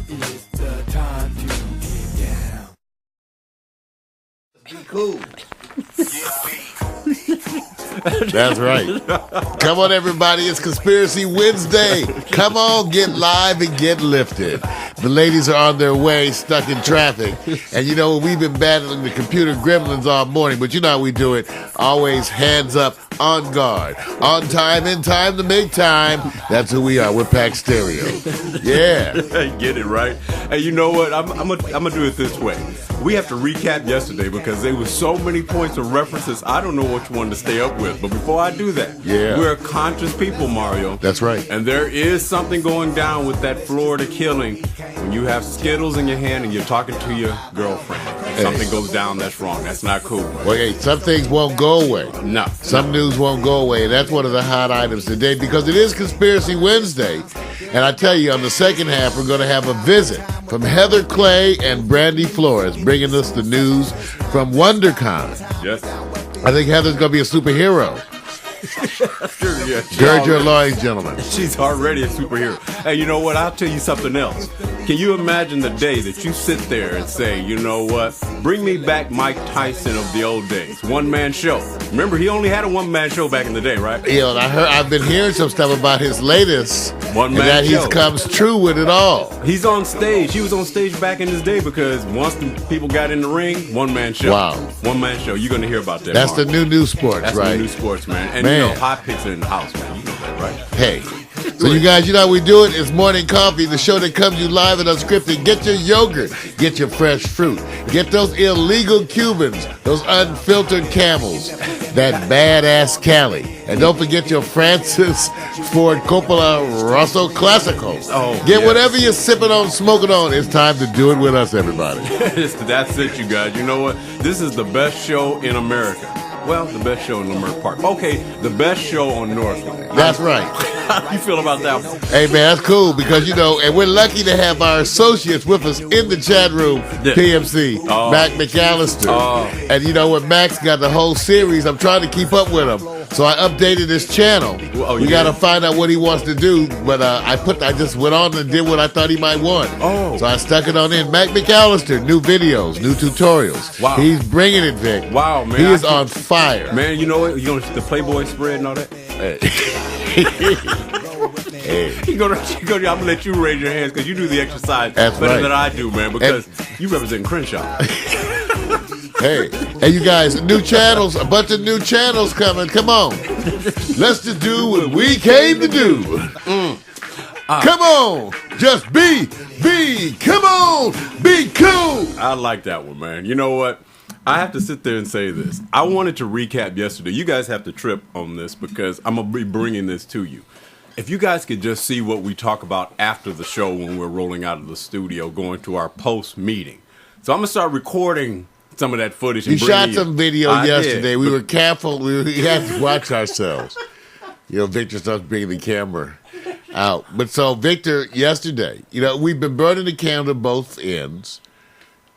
It's the time to get down. Be cool. That's right. Come on, everybody. It's Conspiracy Wednesday. Come on, get live and get lifted. The ladies are on their way, stuck in traffic. And you know, we've been battling the computer gremlins all morning, but you know how we do it. Always hands up, on guard. On time, in time to make time. That's who we are. We're Pack Stereo. Yeah. Get it right. Hey, you know what? I'm gonna do it this way. We have to recap yesterday because there were so many points of references. I don't know which one to stay up with. But before I do that, we're conscious people, Mario. That's right. And there is something going down with that Florida killing when you have Skittles in your hand and you're talking to your girlfriend. And something goes down that's wrong. That's not cool. Well, hey, some things won't go away. No. Some news won't go away. And that's one of the hot items today because it is Conspiracy Wednesday. And I tell you, on the second half, we're going to have a visit from Heather Clay and Brandy Flores, bringing us the news from WonderCon. Yes. I think Heather's going to be a superhero. Sure, yeah. Gird your loins, gentlemen. She's already a superhero. Hey, you know what? I'll tell you something else. Can you imagine the day that you sit there and say, you know what? Bring me back Mike Tyson of the old days. One-man show. Remember, he only had a one-man show back in the day, right? Yeah, and I've been hearing some stuff about his latest. One-man show. He comes true with it all. He's on stage. He was on stage back in his day because once the people got in the ring, one-man show. Wow. One-man show. You're going to hear about that. That's the new sports, That's right? the new sports, man. And man. You know, hot picks are in the house, man. You know that, right? Hey. So you guys, you know how we do it? It's Morning Coffee, the show that comes you live and unscripted. Get your yogurt. Get your fresh fruit. Get those illegal Cubans, those unfiltered camels, that badass Cali. And don't forget your Francis Ford Coppola Rosso Classico. Get whatever you're sipping on, smoking on. It's time to do it with us, everybody. That's it, you guys. You know what? This is the best show in America. Well, the best show in Lamert Park. Okay, the best show on Northland. That's right. How you feel about that one? Hey, man, that's cool because, you know, and we're lucky to have our associates with us in the chat room, PMC, Mac McAllister. And, you know, when Mac's got the whole series, I'm trying to keep up with him. So I updated his channel. We got to find out what he wants to do. But I just went on and did what I thought he might want. So I stuck it on in. Mac McAllister, new videos, new tutorials. Wow. He's bringing it, Vic. Wow, man. He is on fire. Man, you know what? You know the Playboy spread and all that? Hey. I'm gonna let you raise your hands because you do the exercise That's better right. than I do, man. Because you represent Crenshaw. Hey, you guys, new channels, a bunch of new channels coming. Come on, let's just do what we came to do. Come on, just be. Come on, be cool. I like that one, man. You know what? I have to sit there and say this. I wanted to recap yesterday. You guys have to trip on this because I'm going to be bringing this to you. If you guys could just see what we talk about after the show when we're rolling out of the studio, going to our post-meeting. So I'm going to start recording some of that footage. You shot some video yesterday. Did. We were careful. We had to watch ourselves. You know, Victor starts bringing the camera out. But so, Victor, yesterday, you know, we've been burning the candle at both ends.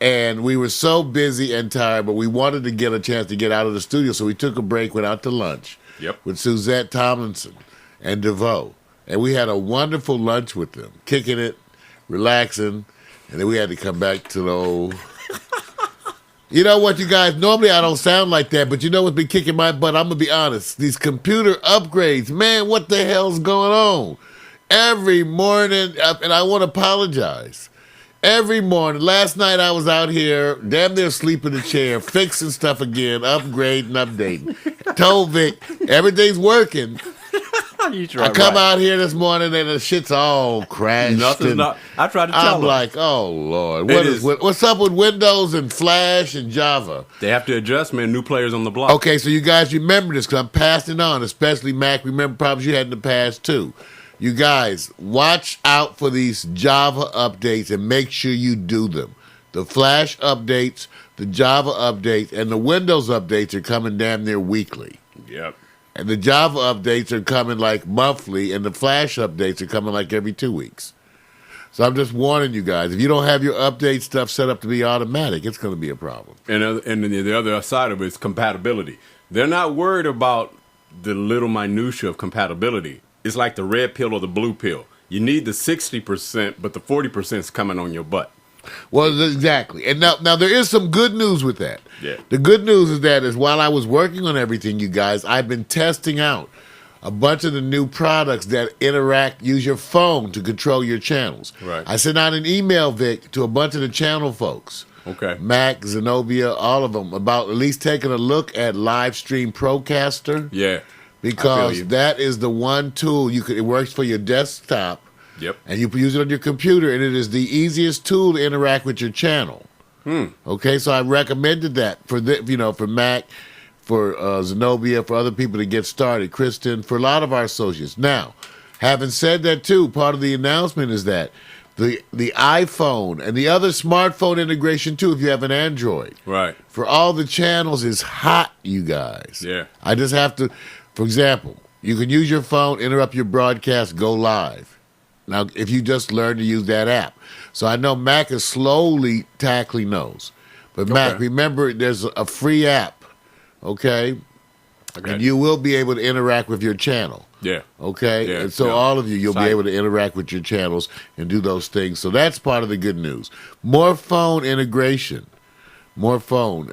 And we were so busy and tired, but we wanted to get a chance to get out of the studio. So we took a break, went out to lunch with Suzette Tomlinson and DeVoe. And we had a wonderful lunch with them, kicking it, relaxing. And then we had to come back to the old... You know what, you guys? Normally I don't sound like that, but you know what's been kicking my butt? I'm going to be honest. These computer upgrades, man, what the hell's going on? Every morning, and I want to apologize. Every morning. Last night I was out here, damn near asleep in the chair, fixing stuff again, upgrading, updating. Told Vic, everything's working. I come out here this morning and the shit's all crashed. Nothing's not. I tried to tell I'm them. like, oh, Lord. What's up with Windows and Flash and Java? They have to adjust, man. New players on the block. Okay, so you guys remember this because I'm passing it on, especially Mac. Remember problems you had in the past, too. You guys, watch out for these Java updates and make sure you do them. The Flash updates, the Java updates, and the Windows updates are coming damn near weekly. Yep. And the Java updates are coming like monthly, and the Flash updates are coming like every 2 weeks. So I'm just warning you guys, if you don't have your update stuff set up to be automatic, it's going to be a problem. And the other side of it is compatibility. They're not worried about the little minutia of compatibility. It's like the red pill or the blue pill. You need the 60%, but the 40% is coming on your butt. Well, exactly. And now there is some good news with that. Yeah. The good news is while I was working on everything, you guys, I've been testing out a bunch of the new products that use your phone to control your channels. Right. I sent out an email, Vic, to a bunch of the channel folks. Okay. Mac, Zenobia, all of them, about at least taking a look at Livestream Procaster. Yeah. Because that is the one tool it works for your desktop. Yep. And you use it on your computer, and it is the easiest tool to interact with your channel. Okay, so I recommended that for Mac, for Zenobia, for other people to get started, Kristen, for a lot of our associates. Now, having said that too, part of the announcement is that the iPhone and the other smartphone integration too, if you have an Android, Right. for all the channels is hot, you guys. Yeah. I just have to, for example, you can use your phone, interrupt your broadcast, go live. Now, if you just learn to use that app. So I know Mac is slowly tackling those. But Mac, remember, there's a free app, okay? And you will be able to interact with your channel. Yeah. Okay? Yeah. And so Yeah. all of you'll be able to interact with your channels and do those things. So that's part of the good news. More phone integration. More phone.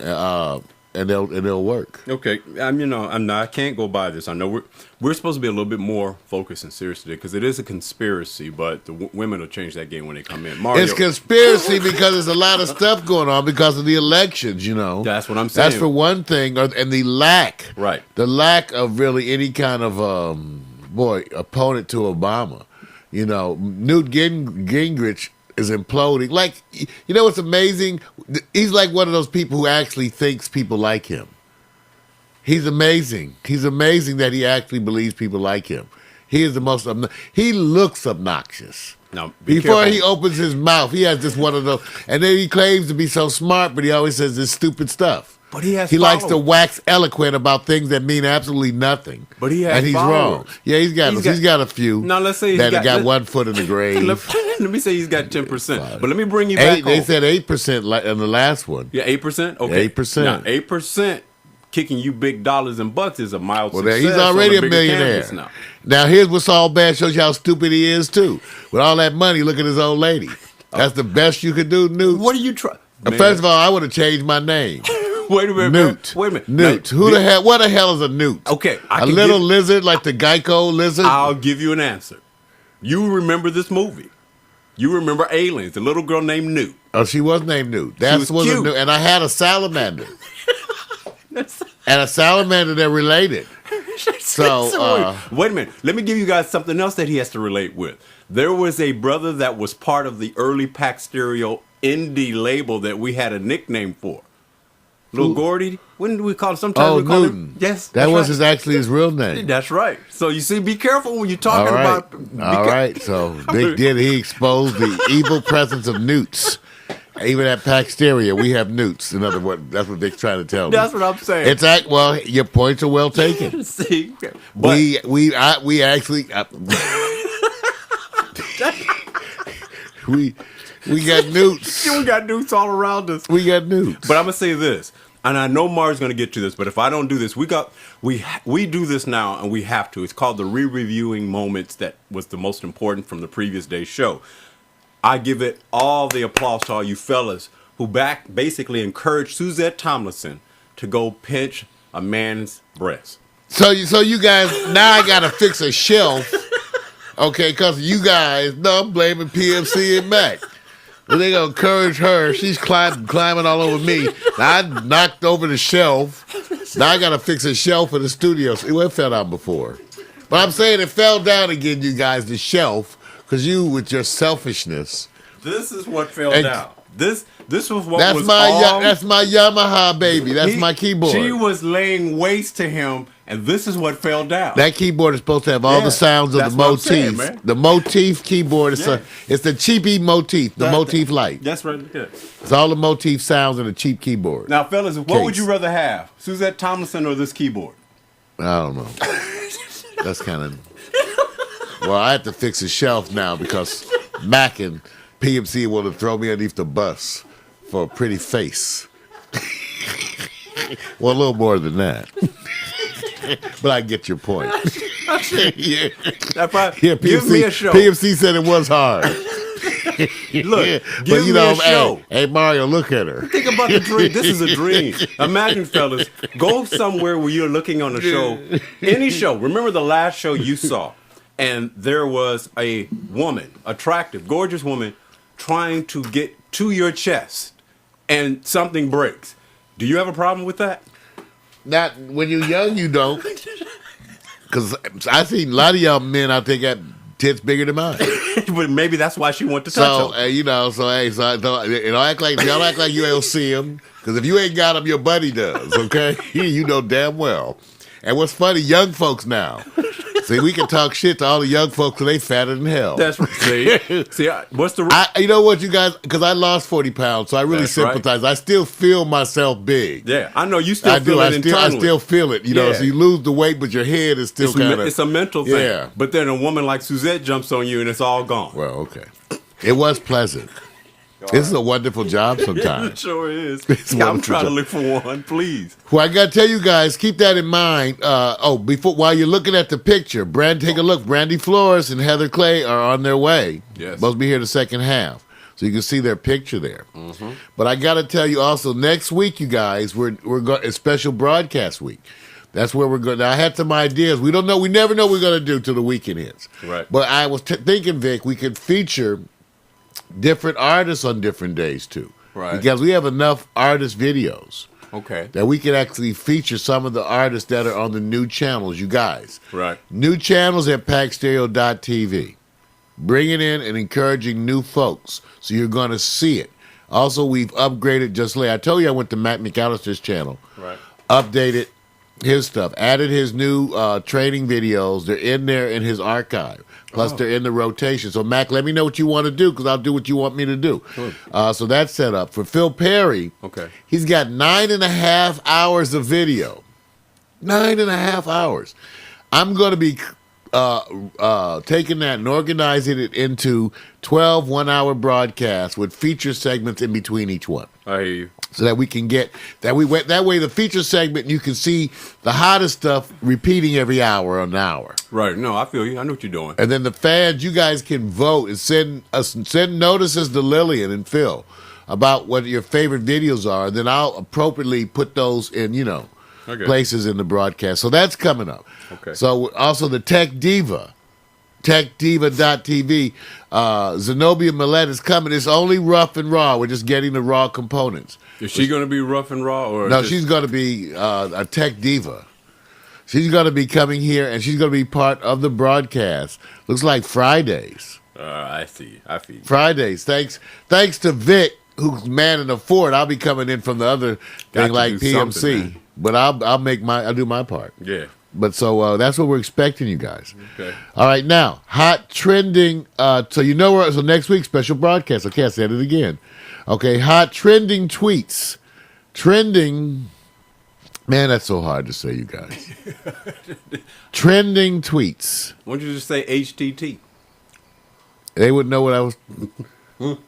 And they'll work. Okay, I can't go by this. I know we're supposed to be a little bit more focused and serious today because it is a conspiracy, but the women will change that game when they come in. Mario, It's conspiracy because there's a lot of stuff going on because of the elections, That's what I'm saying. That's for one thing, and the lack of really any kind of opponent to Obama. Newt Gingrich is imploding. Like, what's amazing? He's like one of those people who actually thinks people like him. He's amazing. He's amazing that he actually believes people like him. He is the most. He looks obnoxious. Now, before he opens his mouth, he has just one of those, and then he claims to be so smart, but he always says this stupid stuff. But he likes to wax eloquent about things that mean absolutely nothing. But he has and he's followers. wrong. Yeah, he's got a few. Now let's say that got 1 foot in the grave. Let me say he's got 10%. But let me bring you back. They said 8% in the last one. Yeah, 8%. Okay, 8%. Now 8% kicking you big dollars and bucks is a mild success. He's already a millionaire. Now here's what's all bad. Shows you how stupid he is too. With all that money, look at his old lady. That's the best you could do, Newt. What are you trying? First of all, I would have changed my name. Wait a minute. Newt. Wait a minute. Newt. What the hell is a newt? Okay. A little lizard like the Geico lizard? I'll give you an answer. You remember this movie. You remember Aliens, the little girl named Newt. Oh, she was named Newt. That was cute. Newt. And I had a salamander. And a salamander that related. So, wait a minute. Let me give you guys something else that he has to relate with. There was a brother that was part of the early Pack Stereo indie label that we had a nickname for. Little Gordy. When did we call him? Sometimes we call Newton. him. Yes. That was actually his real name. That's right. So you see, be careful when you're talking about. All right. So Vic he exposed the evil presence of newts. Even at Pack Stereo, we have newts. In other words, that's what Vic's trying to tell me. That's what I'm saying. Well, your points are well taken. See, but we actually we got newts. We got newts all around us. We got newts. But I'm gonna say this, and I know Mar's gonna get to this. But if I don't do this, we do this now, and we have to. It's called the re-reviewing moments that was the most important from the previous day's show. I give it all the applause to all you fellas who basically encouraged Suzette Tomlinson to go pinch a man's breast. So you guys, now I gotta fix a shelf, okay? Because you guys, I'm blaming PMC and Mac. But they gonna encourage her. She's climbing all over me. Now I knocked over the shelf. Now I gotta fix a shelf in the studio. See, it fell down before. But I'm saying it fell down again, you guys, the shelf. Because you, with your selfishness. This is what fell down. This was what that's was that's my Yamaha, baby. That's my keyboard. She was laying waste to him, and this is what fell down. That keyboard is supposed to have all the sounds of the motif. Saying, the motif keyboard is it's the cheapy motif, the motif light. That's right. Yeah. It's all the motif sounds in a cheap keyboard. Now, fellas, what would you rather have? Suzette Tomlinson or this keyboard? I don't know. That's kind of... Well, I have to fix a shelf now because Mac and PMC want to throw me underneath the bus for a pretty face. Well, a little more than that. But I get your point. Yeah. That probably, Yeah, give me a show. PMC said it was hard. Look, Yeah, give me a show. Hey, Mario, look at her. Think about the dream. This is a dream. Imagine, fellas, go somewhere where you're looking on a show, any show. Remember the last show you saw, and there was a woman, attractive, gorgeous woman, trying to get to your chest, and something breaks. Do you have a problem with that? Not when you're young, you don't. Because I seen a lot of y'all men out there got tits bigger than mine. But maybe that's why she wanted to touch them. You know, y'all act like you don't see them. Because if you ain't got them, your buddy does. Okay, you know damn well. And what's funny, young folks now. See, we can talk shit to all the young folks because they fatter than hell. That's right. See, what's the... you know what, you guys? Because I lost 40 pounds, so I really That's sympathize. right. I still feel myself big. Yeah, I know you still feel it internally. I still feel it. You know, Yeah. so you lose the weight, but your head is still kind of... It's a mental thing. Yeah. But then a woman like Suzette jumps on you and it's all gone. Well, okay. It was pleasant. This is a wonderful job sometimes. It sure is. It's a I'm wonderful trying to job. look for one, please. Well, I got to tell you guys, keep that in mind. While you're looking at the picture, take a look. Brandy Flores and Heather Clay are on their way. Yes. Supposed to be here the second half. So you can see their picture there. Mm-hmm. But I got to tell you also, next week, you guys, we're going a special broadcast week. That's where we're going. Now, I had some ideas. We don't know. We never know what we're going to do till the weekend hits. Right. But I was thinking, Vic, we could feature different artists on different days too. Right. Because we have enough artist videos. Okay. That we can actually feature some of the artists that are on the new channels, you guys. Right. New channels at packstereo.tv. Bringing in and encouraging new folks. So you're going to see it. Also, we've upgraded just like I told you I went to Matt McAllister's channel. Right. Updated his stuff. Added his new training videos. They're in there in his archive. Plus, they're in the rotation. So, Mac, let me know what you want to do because I'll do what you want me to do. Sure. So that's set up. For Phil Perry, okay, he's got 9.5 hours of video. 9.5 hours. I'm going to be taking that and organizing it into 12 one-hour broadcasts with feature segments in between each one. I hear you. So that we can get that way the feature segment you can see the hottest stuff repeating every hour or an hour. Right. No, I feel you. I know what you're doing. And then the fans, you guys can vote and send notices to Lillian and Phil about what your favorite videos are. And then I'll appropriately put those in, places in the broadcast. So that's coming up. Okay. So also the Tech Diva, techdiva.tv. Zenobia Millette is coming. It's only rough and raw. We're just getting the raw components. Is she going to be rough and raw? Or no, she's going to be a tech diva. She's going to be coming here, and she's going to be part of the broadcast. Looks like Fridays. I see. I feel you. Fridays. Thanks to Vic, who's manning the fort. I'll be coming in from the other thing like PMC. But I'll do my part. Yeah. But so that's what we're expecting, you guys. Okay. All right, now hot trending. So next week special broadcast. Okay, I said it again. Okay, hot trending tweets. Trending. Man, that's so hard to say, you guys. Trending tweets. Why don't you just say HTT? They wouldn't know what I was.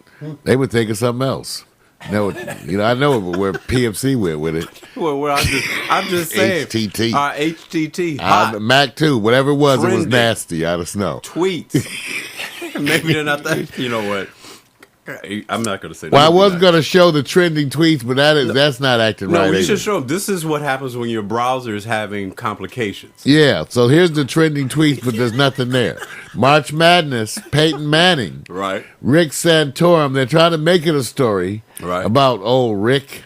They would think of something else. No, I know where PMC went with it. Well, I'm just saying. HTT. HTT. Hot. Mac too. Whatever it was Trending. nasty. I don't know. Tweets. Maybe they're not that. You know what? I'm not going to say. Well, I was going to show the trending tweets, but that's not acting right. No, we either. should show them. This is what happens when your browser is having complications. Yeah. So here's the trending tweets, but there's nothing there. March Madness, Peyton Manning, Right. Rick Santorum. They're trying to make it a story about old Rick.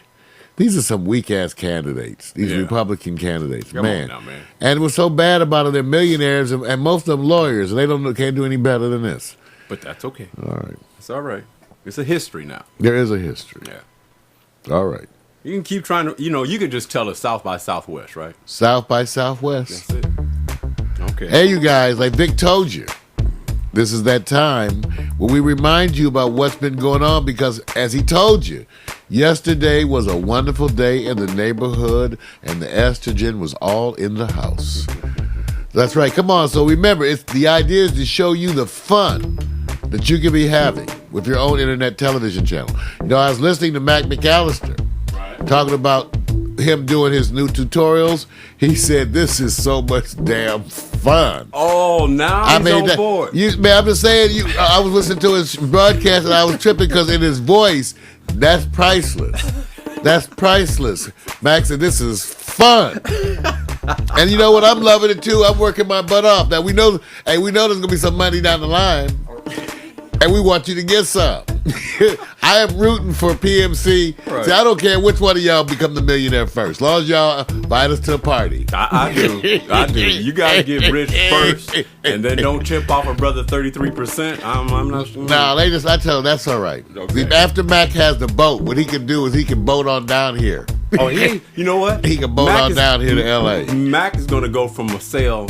These are some weak ass candidates. These Republican candidates, Come on now, man. And what's so bad about it? They're millionaires, and most of them lawyers, and they can't do any better than this. But that's okay. All right. It's all right. It's a history now. There is a history. Yeah. All right. You can keep trying to, you could just tell us South by Southwest, right? South by Southwest. That's it. Okay. Hey, you guys, like Vic told you, this is that time where we remind you about what's been going on because, as he told you, yesterday was a wonderful day in the neighborhood and the estrogen was all in the house. That's right. Come on. So remember, the idea is to show you the fun that you can be having with your own internet television channel. I was listening to Mac McAllister talking about him doing his new tutorials. He said, this is so much damn fun. Oh, now he's on board. Man, I'm just saying. I was listening to his broadcast and I was tripping because in his voice, that's priceless. That's priceless. Max said, "This is fun." And you know what? I'm loving it too. I'm working my butt off. Now we know there's gonna be some money down the line, and we want you to get some. I am rooting for PMC. Right. See, I don't care which one of y'all become the millionaire first, as long as y'all invite us to a party. I do. You gotta get rich first, and then don't chip off a brother 33%. I'm not sure. No, I tell them that's all right. Okay. After Mac has the boat, what he can do is he can boat on down here. Oh, you know what? He can boat on down here to L.A. Mac is going to go from a sail.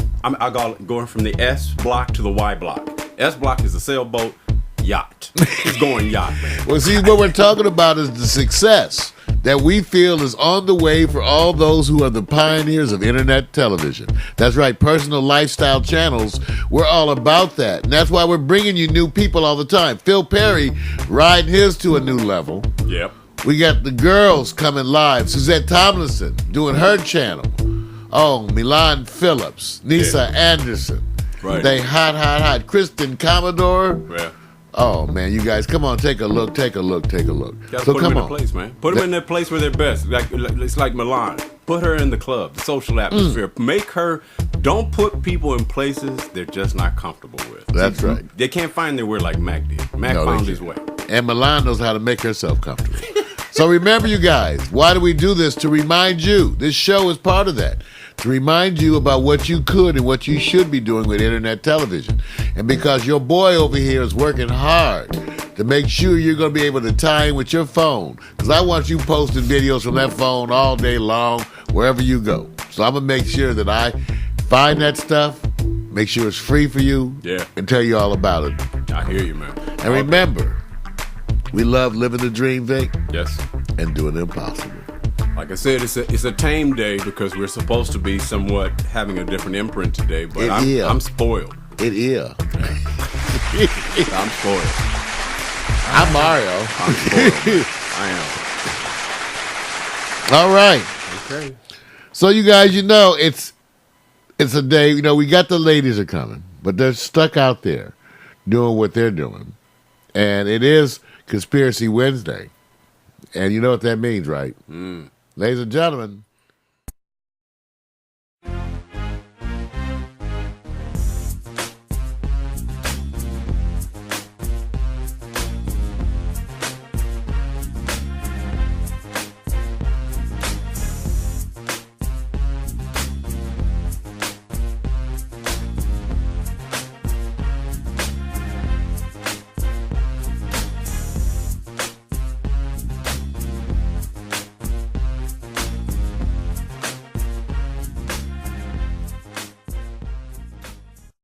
Going from the S block to the Y block. S block is a sailboat, yacht. He's going yacht, man. Well, see, what we're talking about is the success that we feel is on the way for all those who are the pioneers of internet television. That's right, personal lifestyle channels. We're all about that. And that's why we're bringing you new people all the time. Phil Perry riding his to a new level. Yep. We got the girls coming live. Suzette Tomlinson doing her channel. Oh, Milan Phillips, Nisa Anderson. Right. They hot. Kristen Commodore. Yeah. Oh, man, you guys, come on, take a look. Gotta put them in their place, man. Put them in their place where they're best. It's like Milan. Put her in the club, the social atmosphere. Make her. Don't put people in places they're just not comfortable with. That's right. They can't find their way like Mac did. Mac found his way. And Milan knows how to make herself comfortable. So remember, you guys, why do we do this? To remind you. This show is part of that. To remind you about what you could and what you should be doing with internet television. And because your boy over here is working hard to make sure you're going to be able to tie in with your phone. Because I want you posting videos from that phone all day long, wherever you go. So I'm going to make sure that I find that stuff, make sure it's free for you, and tell you all about it. I hear you, man. And remember, we love living the dream, Vic. Yes. And doing the impossible. Like I said, it's a tame day because we're supposed to be somewhat having a different imprint today, but I'm spoiled. It is. I'm spoiled. I'm Mario. I'm spoiled. I am. All right. Okay. So you guys, it's a day, we got the ladies are coming, but they're stuck out there doing what they're doing. And it is Conspiracy Wednesday. And you know what that means, right? Ladies and gentlemen,